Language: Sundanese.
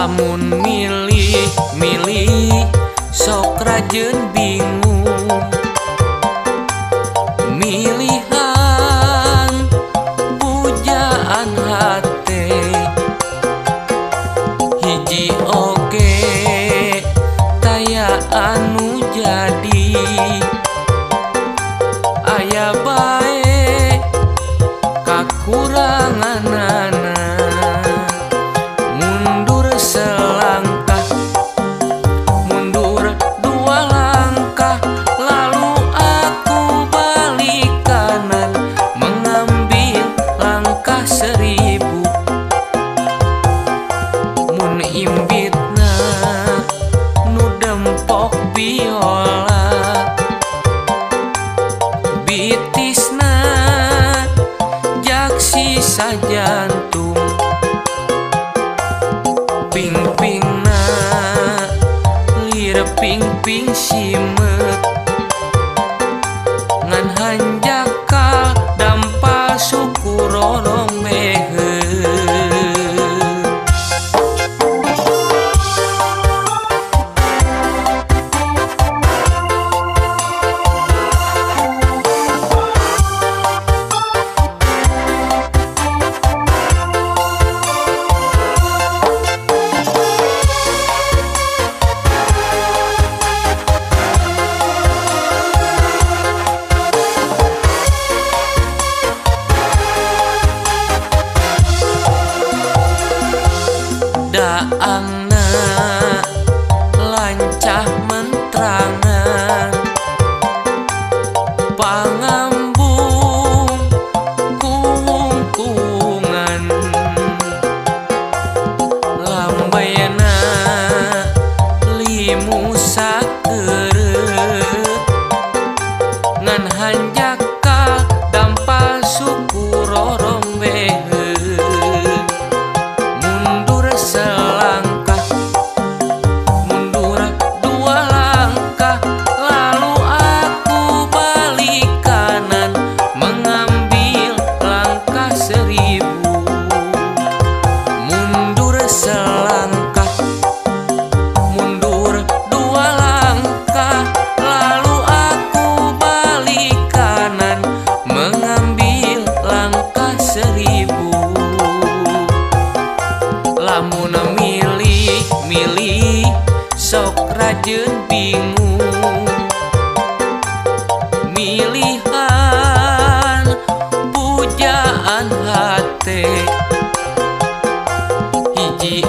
Lamun milih sok rajeun bingung milihan pujaan hate hiji oge taya anu jadi aya bae kakuranganana mundur selangkah mundur dua langkah lalu aku balik kanan mengambil langkah 1000 mun imbitna nu dempok biola bitisna jaksi sajantung ping-pingna lir ping-ping simet ngan hanjaka dampal suku rorong mehe daangna lancah mentrangan pangambung kuung-kuungan lambayana limu sakeureut ngan hanjaka dampal suku rorong behe selangkah mundur dua langkah lalu aku balik kanan mengambil langkah 1000 mundur selangkah mundur dua langkah lalu aku balik kanan mengambil langkah 1000 lamun milih sok rajeun bingung milihan pujaan hate hiji